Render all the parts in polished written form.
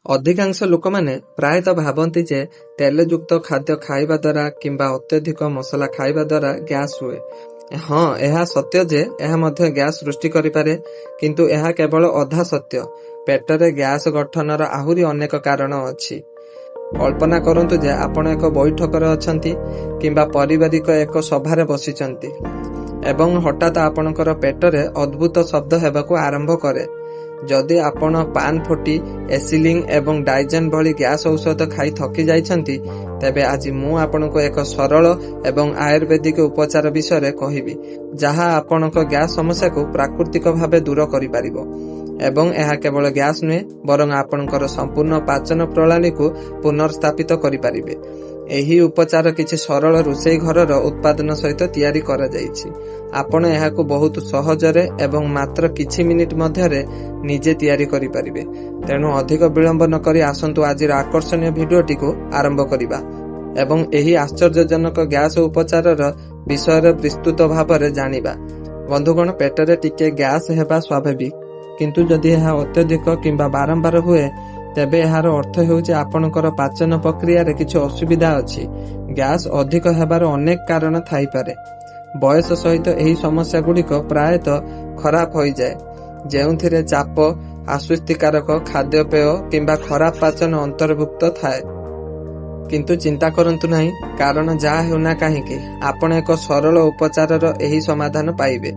ଅଧିକାଂଶ ଲୋକମାନେ ପ୍ରାୟତଃ ଭାବନ୍ତି ଯେ ତେଲଯୁକ୍ତ ଖାଦ୍ୟ ଖାଇବା ଦ୍ୱାରା କିମ୍ବା ଅତ୍ୟଧିକ ମସଲା ଖାଇବା ଦ୍ୱାରା ଗ୍ୟାସ୍ ହୁଏ। ହଁ, ଏହା ସତ୍ୟ ଯେ ଏହା ମଧ୍ୟ ଗ୍ୟାସ୍ ସୃଷ୍ଟି କରିପାରେ, କିନ୍ତୁ ଏହା କେବଳ ଅଧା ସତ୍ୟ। ପେଟରେ ଗ୍ୟାସ୍ ଗଠନର ଆହୁରି ଅନେକ କାରଣ ଅଛି। କଳ୍ପନା କରନ୍ତୁ ଯେ ଆପଣ ଏକ ବୈଠକରେ ଅଛନ୍ତି କିମ୍ବା ପାରିବାରିକ ଏକ ସଭାରେ ବସିଛନ୍ତି ଏବଂ ହଠାତ୍ ଆପଣଙ୍କର ପେଟରେ ଅଦ୍ଭୁତ ଶବ୍ଦ ହେବାକୁ ଆରମ୍ଭ କରେ। ଯଦି ଆପଣ ପାନ୍ ଫୁଟି, ଏସିଲିନ୍ ଏବଂ ଡାଇଜେନ୍ ଭଳି ଗ୍ୟାସ୍ ଔଷଧ ଖାଇ ଥକି ଯାଇଛନ୍ତି, ତେବେ ଆଜି ମୁଁ ଆପଣଙ୍କୁ ଏକ ସରଳ ଏବଂ ଆୟୁର୍ବେଦିକ ଉପଚାର ବିଷୟରେ କହିବି, ଯାହା ଆପଣଙ୍କ ଗ୍ୟାସ୍ ସମସ୍ୟାକୁ ପ୍ରାକୃତିକ ଭାବେ ଦୂର କରିପାରିବ। ଏବଂ ଏହା କେବଳ ଗ୍ୟାସ୍ ନୁହେଁ, ବରଂ ଆପଣଙ୍କର ସମ୍ପୂର୍ଣ୍ଣ ପାଚନ ପ୍ରଣାଳୀକୁ ପୁନର୍ସ୍ଥାପିତ କରିପାରିବେ। ଏହି ଉପଚାର କିଛି ସରଳ ରୋଷେଇ ଘରର ଉତ୍ପାଦନ ସହିତ ତିଆରି କରାଯାଇଛି। ଆପଣ ଏହାକୁ ବହୁତ ସହଜରେ ଏବଂ ମାତ୍ର କିଛି ମିନିଟ୍ ମଧ୍ୟରେ ନିଜେ ତିଆରି କରିପାରିବେ। ତେଣୁ ଅଧିକ ବିଳମ୍ବ ନକରି ଆସନ୍ତୁ ଆଜିର ଆକର୍ଷଣୀୟ ଭିଡିଓଟିକୁ ଆରମ୍ଭ କରିବା ଏବଂ ଏହି ଆଶ୍ଚର୍ଯ୍ୟଜନକ ଗ୍ୟାସ୍ ଉପଚାରର ବିଷୟରେ ବିସ୍ତୃତ ଭାବରେ ଜାଣିବା। ବନ୍ଧୁଗଣ, ପେଟରେ ଟିକେ ଗ୍ୟାସ୍ ହେବା ସ୍ୱାଭାବିକ, କିନ୍ତୁ ଯଦି ଏହା ଅତ୍ୟଧିକ କିମ୍ବା ବାରମ୍ବାର ହୁଏ, ତେବେ ଏହାର ଅର୍ଥ ହେଉଛି ଆପଣଙ୍କର ପାଚନ ପ୍ରକ୍ରିୟାରେ କିଛି ଅସୁବିଧା ଅଛି। ଗ୍ୟାସ୍ ଅଧିକ ହେବାର ଅନେକ କାରଣ ଥାଇପାରେ। ବୟସ ସହିତ ଏହି ସମସ୍ୟାଗୁଡ଼ିକ ପ୍ରାୟତଃ ଖରାପ ହୋଇଯାଏ, ଯେଉଁଥିରେ ଚାପ, ଆଶ୍ୱସ୍ତିକାରକ ଖାଦ୍ୟପେୟ କିମ୍ବା ଖରାପ ପାଚନ ଅନ୍ତର୍ଭୁକ୍ତ ଥାଏ। କିନ୍ତୁ ଚିନ୍ତା କରନ୍ତୁ ନାହିଁ, କାରଣ ଯାହା ହେଉନା କାହିଁକି, ଆପଣ ଏକ ସରଳ ଉପଚାରର ଏହି ସମାଧାନ ପାଇବେ,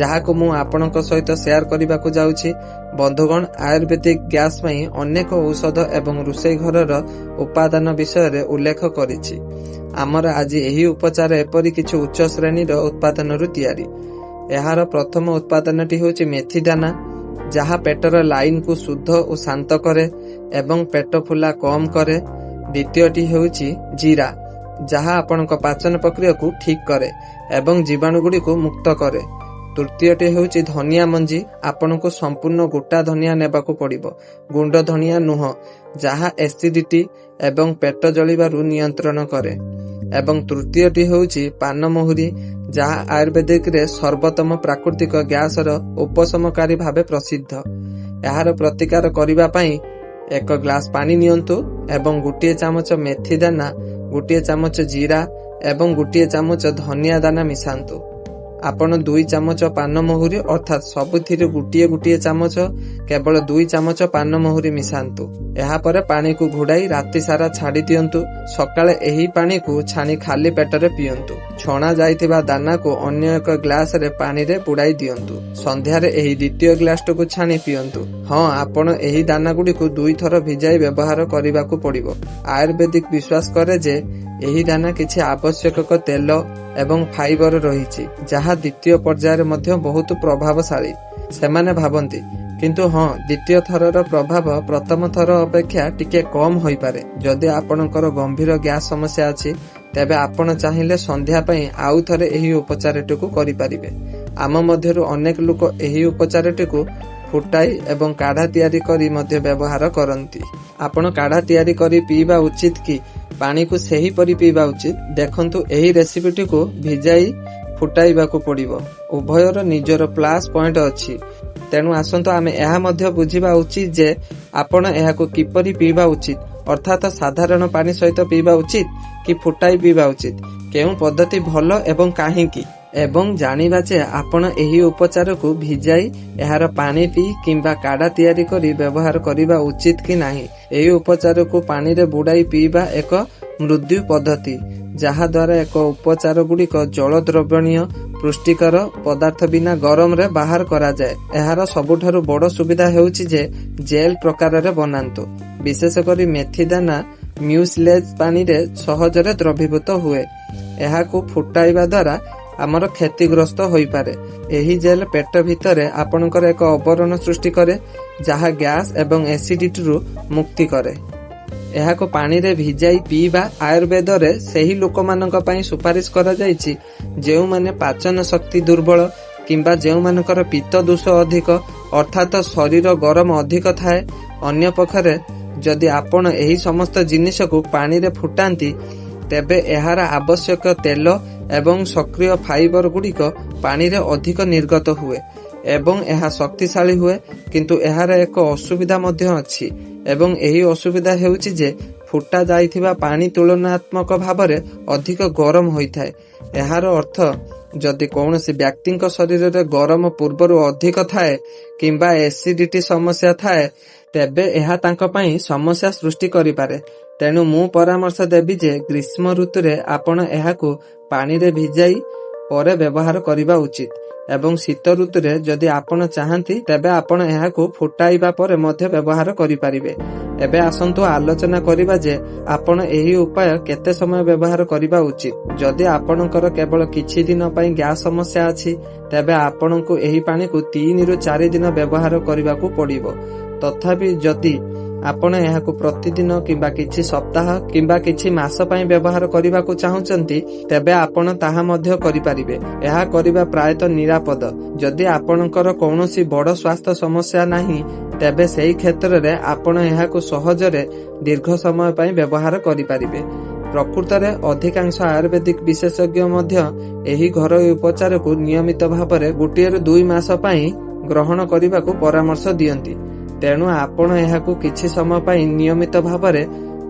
ଯାହାକୁ ମୁଁ ଆପଣଙ୍କ ସହିତ ସେୟାର କରିବାକୁ ଯାଉଛି। ବନ୍ଧୁଗଣ, ଆୟୁର୍ବେଦିକ ଗ୍ୟାସ୍ ପାଇଁ ଅନେକ ଔଷଧ ଏବଂ ରୋଷେଇ ଘରର ଉପାଦାନ ବିଷୟରେ ଉଲ୍ଲେଖ କରିଛି। ଆମର ଆଜି ଏହି ଉପଚାର ଏପରି କିଛି ଉଚ୍ଚ ଶ୍ରେଣୀର ଉତ୍ପାଦନରୁ ତିଆରି। ଏହାର ପ୍ରଥମ ଉତ୍ପାଦନଟି ହେଉଛି ମେଥି ଦାନା, ଯାହା ପେଟର ଲାଇନ୍କୁ ଶୁଦ୍ଧ ଓ ଶାନ୍ତ କରେ ଏବଂ ପେଟ ଫୁଲା କମ୍ କରେ। ଦ୍ୱିତୀୟଟି ହେଉଛି ଜିରା, ଯାହା ଆପଣଙ୍କ ପାଚନ ପ୍ରକ୍ରିୟାକୁ ଠିକ୍ କରେ ଏବଂ ଜୀବାଣୁଗୁଡ଼ିକୁ ମୁକ୍ତ କରେ। ତୃତୀୟଟି ହେଉଛି ଧନିଆ ମଞ୍ଜି। ଆପଣଙ୍କୁ ସମ୍ପୂର୍ଣ୍ଣ ଗୋଟା ଧନିଆ ନେବାକୁ ପଡ଼ିବ, ଗୁଣ୍ଡ ଧନିଆ ନୁହଁ, ଯାହା ଏସିଡିଟି ଏବଂ ପେଟ ଜଳିବାରୁ ନିୟନ୍ତ୍ରଣ କରେ। ଏବଂ ତୃତୀୟଟି ହେଉଛି ପାନମହୁରି, ଯାହା ଆୟୁର୍ବେଦିକରେ ସର୍ବୋତ୍ତମ ପ୍ରାକୃତିକ ଗ୍ୟାସର ଉପଶମକାରୀ ଭାବେ ପ୍ରସିଦ୍ଧ। ଏହାର ପ୍ରତିକାର କରିବା ପାଇଁ 1 ଗ୍ଲାସ ପାଣି ନିଅନ୍ତୁ ଏବଂ 1 ଚାମଚ ମେଥି ଦାନା, 1 ଚାମଚ ଜିରା ଏବଂ 1 ଚାମଚ ଧନିଆ ଦାନା ମିଶାନ୍ତୁ। ଆପଣ 2 ଚାମଚ ପାନମହୁରି, ଅର୍ଥାତ୍ ସବୁଥିରୁ 1 ଚାମଚ, କେବଳ 2 ଚାମଚ ପାନମହୁରି ମିଶାନ୍ତୁ। ଏହାପରେ ପାଣିକୁ ଘୋଡ଼ାଇ ରାତି ସାରା ଛାଡ଼ି ଦିଅନ୍ତୁ। ସକାଳେ ଏହି ପାଣିକୁ ଛାଣି ଖାଲି ପେଟରେ ପିଅନ୍ତୁ। ଛଣା ଯାଇଥିବା ଦାନାକୁ ଅନ୍ୟ 1 ଗ୍ଲାସରେ ପାଣିରେ ବୁଡ଼ାଇ ଦିଅନ୍ତୁ। ସନ୍ଧ୍ୟାରେ ଏହି ଦ୍ୱିତୀୟ ଗ୍ଲାସଟିକୁ ଛାଣି ପିଅନ୍ତୁ। ହଁ, ଆପଣ ଏହି ଦାନାଗୁଡ଼ିକୁ 2 ଥର ଭିଜାଇ ବ୍ୟବହାର କରିବାକୁ ପଡ଼ିବ। ଆୟୁର୍ବେଦିକ ବିଶ୍ୱାସ କରେ ଯେ ଏହି ଦାନା କିଛି ଆବଶ୍ୟକ ତେଲ ଏବଂ ଫାଇବର ରହିଛି, ଯାହା ଦ୍ୱିତୀୟ ପର୍ଯ୍ୟାୟରେ ମଧ୍ୟ ବହୁତ ପ୍ରଭାବଶାଳୀ। ସେମାନେ ଭାବନ୍ତି, କିନ୍ତୁ ହଁ, ଦ୍ୱିତୀୟ ଥରର ପ୍ରଭାବ ପ୍ରଥମ ଥର ଅପେକ୍ଷା ଟିକେ କମ୍ ହୋଇପାରେ। ଯଦି ଆପଣଙ୍କର ଗମ୍ଭୀର ଗ୍ୟାସ୍ ସମସ୍ୟା ଅଛି, ତେବେ ଆପଣ ଚାହିଁଲେ ସନ୍ଧ୍ୟା ପାଇଁ ଆଉ ଥରେ ଏହି ଉପଚାରଟିକୁ କରିପାରିବେ। ଆମ ମଧ୍ୟରୁ ଅନେକ ଲୋକ ଏହି ଉପଚାରଟିକୁ ଫୁଟାଇ ଏବଂ କାଢ଼ା ତିଆରି କରି ମଧ୍ୟ ବ୍ୟବହାର କରନ୍ତି। ଆପଣ କାଢ଼ା ତିଆରି କରି ପିଇବା ଉଚିତ କି ପାଣିକୁ ସେହିପରି ପିଇବା ଉଚିତ? ଦେଖନ୍ତୁ, ଏହି ରେସିପିଟିକୁ ଭିଜାଇ ଫୁଟାଇବାକୁ ପଡ଼ିବ। ଉଭୟର ନିଜର ପ୍ଲସ୍ ପଏଣ୍ଟ ଅଛି। ତେଣୁ ଆସନ୍ତୁ ଆମେ ଏହା ମଧ୍ୟ ବୁଝିବା ଉଚିତ ଯେ ଆପଣ ଏହାକୁ କିପରି ପିଇବା ଉଚିତ, ଅର୍ଥାତ୍ ସାଧାରଣ ପାଣି ସହିତ ପିଇବା ଉଚିତ କି ଫୁଟାଇ ପିଇବା ଉଚିତ, କେଉଁ ପଦ୍ଧତି ଭଲ ଏବଂ କାହିଁକି, ଏବଂ ଜାଣିବା ଯେ ଆପଣ ଏହି ଉପଚାରକୁ ଭିଜାଇ ଏହାର ପାଣି ପିଇ କିମ୍ବା କାଢ଼ା ତିଆରି କରି ବ୍ୟବହାର କରିବା ଉଚିତ କି ନାହିଁ। ଏହି ଉପଚାରକୁ ପାଣିରେ ବୁଡ଼ାଇ ପିଇବା ଏକ ମୃଦୁ ପଦ୍ଧତି, ଯାହାଦ୍ୱାରା ଏକ ଉପଚାର ଗୁଡ଼ିକ ଜଳ ଦ୍ରବଣୀୟ ପୁଷ୍ଟିକର ପଦାର୍ଥ ବିନା ଗରମରେ ବାହାର କରାଯାଏ। ଏହାର ସବୁଠାରୁ ବଡ଼ ସୁବିଧା ହେଉଛି ଯେ ଜେଲ୍ ପ୍ରକାରରେ ବନାନ୍ତୁ। ବିଶେଷ କରି ମେଥି ଦାନା ମ୍ୟୁସିଲେଜ୍ ପାଣିରେ ସହଜରେ ଦ୍ରବୀଭୂତ ହୁଏ। ଏହାକୁ ଫୁଟାଇବା ଦ୍ୱାରା ଆମର କ୍ଷତିଗ୍ରସ୍ତ ହୋଇପାରେ। ଏହି ଜେଲ୍ ପେଟ ଭିତରେ ଆପଣଙ୍କର ଏକ ଆବରଣ ସୃଷ୍ଟି କରେ, ଯାହା ଗ୍ୟାସ୍ ଏବଂ ଏସିଡିଟିରୁ ମୁକ୍ତି କରେ। ଏହାକୁ ପାଣିରେ ଭିଜାଇ ପିଇବା ଆୟୁର୍ବେଦରେ ସେହି ଲୋକମାନଙ୍କ ପାଇଁ ସୁପାରିଶ କରାଯାଇଛି ଯେଉଁମାନେ ପାଚନ ଶକ୍ତି ଦୁର୍ବଳ କିମ୍ବା ଯେଉଁମାନଙ୍କର ପିତ୍ତ ଦୋଷ ଅଧିକ, ଅର୍ଥାତ୍ ଶରୀର ଗରମ ଅଧିକ ଥାଏ। ଅନ୍ୟପକ୍ଷରେ ଯଦି ଆପଣ ଏହି ସମସ୍ତ ଜିନିଷକୁ ପାଣିରେ ଫୁଟାନ୍ତି, ତେବେ ଏହାର ଆବଶ୍ୟକ ତେଲ ଏବଂ ସକ୍ରିୟ ଫାଇବର ଗୁଡ଼ିକ ପାଣିରେ ଅଧିକ ନିର୍ଗତ ହୁଏ। ଏବଂ ଏହା ଶକ୍ତିଶାଳୀ ହୁଏ, କିନ୍ତୁ ଏହାର ଏକ ଅସୁବିଧା ମଧ୍ୟ ଅଛି ଏବଂ ଏହି ଅସୁବିଧା ହେଉଛି ଯେ ଫୁଟା ଯାଇଥିବା ପାଣି ତୁଳନାତ୍ମକ ଭାବରେ ଅଧିକ ଗରମ ହୋଇଥାଏ। ଏହାର ଅର୍ଥ ଯଦି କୌଣସି ବ୍ୟକ୍ତିଙ୍କ ଶରୀରରେ ଗରମ ପୂର୍ବରୁ ଅଧିକ ଥାଏ କିମ୍ବା ଏସିଡିଟି ସମସ୍ୟା ଥାଏ, ତେବେ ଏହା ତାଙ୍କ ପାଇଁ ସମସ୍ୟା ସୃଷ୍ଟି କରିପାରେ। ତେଣୁ ମୁଁ ପରାମର୍ଶ ଦେବି ଯେ ଗ୍ରୀଷ୍ମ ଋତୁରେ ଆପଣ ଏହାକୁ ପାଣିରେ ଭିଜାଇ ପରେ ବ୍ୟବହାର କରିବା ଉଚିତ ଏବଂ ଶୀତ ଋତୁରେ ଯଦି ଆପଣ ଚାହାନ୍ତି ତେବେ ଆପଣ ଏହାକୁ ଫୁଟାଇବା ପରେ ମଧ୍ୟ ବ୍ୟବହାର କରିପାରିବେ। ଏବେ ଆସନ୍ତୁ ଆଲୋଚନା କରିବା ଯେ ଆପଣ ଏହି ଉପାୟ କେତେ ସମୟ ବ୍ୟବହାର କରିବା ଉଚିତ। ଯଦି ଆପଣଙ୍କର କେବଳ କିଛି ଦିନ ପାଇଁ ଗ୍ୟାସ୍ ସମସ୍ୟା ଅଛି, ତେବେ ଆପଣଙ୍କୁ ଏହି ପାଣିକୁ 3 ରୁ 4 ଦିନ ବ୍ୟବହାର କରିବାକୁ ପଡ଼ିବ। ତଥାପି ଯଦି ଆପଣ ଏହାକୁ ପ୍ରତିଦିନ କିମ୍ବା କିଛି ସପ୍ତାହ କିମ୍ବା କିଛି ମାସ ପାଇଁ ବ୍ୟବହାର କରିବାକୁ ଚାହୁଁଛନ୍ତି, ତେବେ ଆପଣ ତାହା ମଧ୍ୟ କରିପାରିବେ। ଏହା କରିବା ପ୍ରାୟତଃ ନିରାପଦ। ଯଦି ଆପଣଙ୍କର କୌଣସି ବଡ଼ ସ୍ୱାସ୍ଥ୍ୟ ସମସ୍ୟା ନାହିଁ, ତେବେ ସେହି କ୍ଷେତ୍ରରେ ଆପଣ ଏହାକୁ ସହଜରେ ଦୀର୍ଘ ସମୟ ପାଇଁ ବ୍ୟବହାର କରିପାରିବେ। ପ୍ରକୃତରେ ଅଧିକାଂଶ ଆୟୁର୍ବେଦିକ ବିଶେଷଜ୍ଞ ମଧ୍ୟ ଏହି ଘରୋଇ ଉପଚାରକୁ ନିୟମିତ ଭାବରେ 1 ରୁ 2 ମାସ ପାଇଁ ଗ୍ରହଣ କରିବାକୁ ପରାମର୍ଶ ଦିଅନ୍ତି। ତେଣୁ ଆପଣ ଏହାକୁ କିଛି ସମୟ ପାଇଁ ନିୟମିତ ଭାବରେ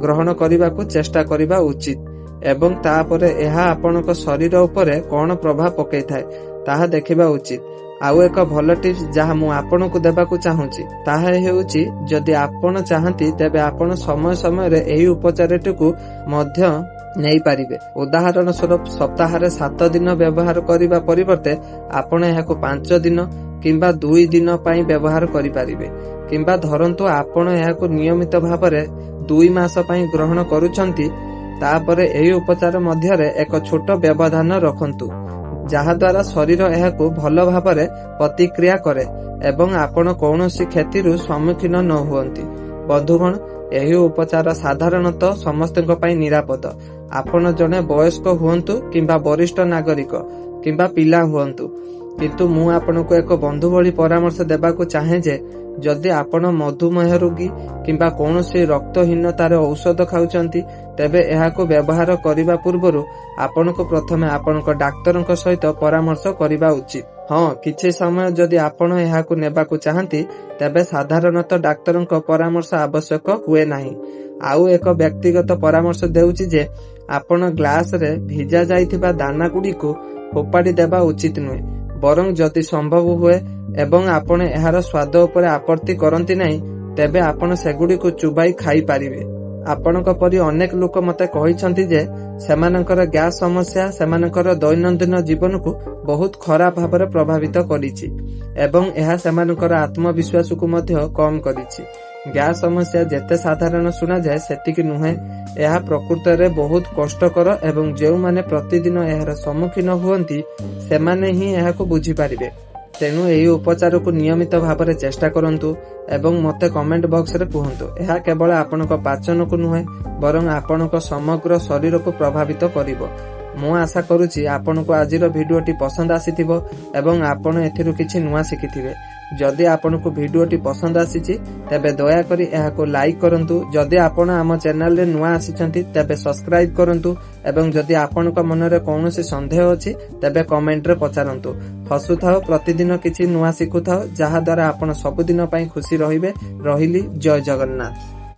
ଗ୍ରହଣ କରିବାକୁ ଚେଷ୍ଟା କରିବା ଉଚିତ ଏବଂ ତାପରେ ଏହା ଆପଣଙ୍କ ଶରୀର ଉପରେ କ'ଣ ପ୍ରଭାବ ପକାଇଥାଏ ତାହା ଦେଖିବା ଉଚିତ। ଆଉ ଏକ ଭଲ ଟିପ୍ସ ଯାହା ମୁଁ ଆପଣଙ୍କୁ ଦେବାକୁ ଚାହୁଁଛି ତାହା ହେଉଛି, ଯଦି ଆପଣ ଚାହାନ୍ତି ତେବେ ଆପଣ ସମୟ ସମୟରେ ଏହି ଉପଚାରଟିକୁ ମଧ୍ୟ ନେଇପାରିବେ। ଉଦାହରଣ ସ୍ୱରୂପ ସପ୍ତାହରେ 7 ଦିନ ବ୍ୟବହାର କରିବା ପରିବର୍ତ୍ତେ ଆପଣ ଏହାକୁ 5 ଦିନ କିମ୍ବା 2 ଦିନ ପାଇଁ ବ୍ୟବହାର କରିପାରିବେ। କିମ୍ବା ଧରନ୍ତୁ ଆପଣ ଏହାକୁ ନିୟମିତ ଭାବରେ 2 ମାସ ପାଇଁ ଗ୍ରହଣ କରୁଛନ୍ତି, ତାପରେ ଏହି ଉପଚାର ମଧ୍ୟରେ ଏକ ଛୋଟ ବ୍ୟବଧାନ ରଖନ୍ତୁ, ଯାହାଦ୍ୱାରା ଶରୀର ଏହାକୁ ଭଲ ଭାବରେ ପ୍ରତିକ୍ରିୟା କରେ ଏବଂ ଆପଣ କୌଣସି କ୍ଷତିରୁ ସମ୍ମୁଖୀନ ନ ହୁଅନ୍ତି। ବନ୍ଧୁଗଣ, ଏହି ଉପଚାର ସାଧାରଣତଃ ସମସ୍ତଙ୍କ ପାଇଁ ନିରାପଦ। ଆପଣ ଜଣେ ବୟସ୍କ ହୁଅନ୍ତୁ କିମ୍ବା ବରିଷ୍ଠ ନାଗରିକ କିମ୍ବା ପିଲା ହୁଅନ୍ତୁ। କିନ୍ତୁ ମୁଁ ଆପଣଙ୍କୁ ଏକ ବନ୍ଧୁ ଭଳି ପରାମର୍ଶ ଦେବାକୁ ଚାହେଁ ଯେ ଯଦି ଆପଣ ମଧୁମେହ ରୋଗୀ କିମ୍ବା କୌଣସି ରକ୍ତହୀନତାର ଔଷଧ ଖାଉଛନ୍ତି, ତେବେ ଏହାକୁ ବ୍ୟବହାର କରିବା ପୂର୍ବରୁ ଆପଣଙ୍କୁ ପ୍ରଥମେ ଆପଣଙ୍କ ଡାକ୍ତରଙ୍କ ସହିତ ପରାମର୍ଶ କରିବା ଉଚିତ। ହଁ, କିଛି ସମୟ ଯଦି ଆପଣ ଏହାକୁ ନେବାକୁ ଚାହାନ୍ତି, ତେବେ ସାଧାରଣତଃ ଡାକ୍ତରଙ୍କ ପରାମର୍ଶ ଆବଶ୍ୟକ ହୁଏ ନାହିଁ। ଆଉ ଏକ ବ୍ୟକ୍ତିଗତ ପରାମର୍ଶ ଦେଉଛି ଯେ ଆପଣ ଗ୍ଲାସରେ ଭିଜା ଯାଇଥିବା ଦାନା ଗୁଡ଼ିକୁ ଫୋପାଡ଼ି ଦେବା ଉଚିତ ନୁହେଁ, ବରଂ ଯଦି ସମ୍ଭବ ହୁଏ ଏବଂ ଆପଣ ଏହାର ସ୍ୱାଦ ଉପରେ ଆପତ୍ତି କରନ୍ତି ନାହିଁ, ତେବେ ଆପଣ ସେଗୁଡ଼ିକୁ ଚୁବାଇ ଖାଇପାରିବେ। ଆପଣଙ୍କ ପରି ଅନେକ ଲୋକ ମୋତେ କହିଛନ୍ତି ଯେ ସେମାନଙ୍କର ଗ୍ୟାସ୍ ସମସ୍ୟା ସେମାନଙ୍କର ଦୈନନ୍ଦିନ ଜୀବନକୁ ବହୁତ ଖରାପ ଭାବରେ ପ୍ରଭାବିତ କରିଛି ଏବଂ ଏହା ସେମାନଙ୍କର ଆତ୍ମବିଶ୍ୱାସକୁ ମଧ୍ୟ କମ୍ କରିଛି। ଗ୍ୟାସ୍ ସମସ୍ୟା ଯେତେ ସାଧାରଣ ଶୁଣାଯାଏ ସେତିକି ନୁହେଁ। ଏହା ପ୍ରକୃତରେ ବହୁତ କଷ୍ଟକର ଏବଂ ଯେଉଁମାନେ ପ୍ରତିଦିନ ଏହାର ସମ୍ମୁଖୀନ ହୁଅନ୍ତି ସେମାନେ ହିଁ ଏହାକୁ ବୁଝିପାରିବେ। ତେଣୁ ଏହି ଉପଚାରକୁ ନିୟମିତ ଭାବରେ ଚେଷ୍ଟା କରନ୍ତୁ ଏବଂ ମୋତେ କମେଣ୍ଟ ବକ୍ସରେ କୁହନ୍ତୁ। ଏହା କେବଳ ଆପଣଙ୍କ ପାଚନକୁ ନୁହେଁ, ବରଂ ଆପଣଙ୍କ ସମଗ୍ର ଶରୀରକୁ ପ୍ରଭାବିତ କରିବ। ମୁଁ ଆଶା କରୁଛି ଆପଣଙ୍କୁ ଆଜିର ଭିଡିଓଟି ପସନ୍ଦ ଆସିଥିବ ଏବଂ ଆପଣ ଏଥିରୁ କିଛି ନୂଆ ଶିଖିଥିବେ। ଯଦି ଆପଣଙ୍କୁ ଭିଡିଓଟି ପସନ୍ଦ ଆସିଛି ତେବେ ଦୟାକରି ଏହାକୁ ଲାଇକ୍ କରନ୍ତୁ। ଯଦି ଆପଣ ଆମ ଚ୍ୟାନେଲରେ ନୂଆ ଆସିଛନ୍ତି ତେବେ ସବସ୍କ୍ରାଇବ୍ କରନ୍ତୁ ଏବଂ ଯଦି ଆପଣଙ୍କ ମନରେ କୌଣସି ସନ୍ଦେହ ଅଛି ତେବେ କମେଣ୍ଟରେ ପଚାରନ୍ତୁ। ହସୁଥାଅ, ପ୍ରତିଦିନ କିଛି ନୂଆ ଶିଖୁଥାଅ, ଯାହାଦ୍ୱାରା ଆପଣ ସବୁଦିନ ପାଇଁ ଖୁସି ରହିବେ। ରହିଲି, ଜୟ ଜଗନ୍ନାଥ।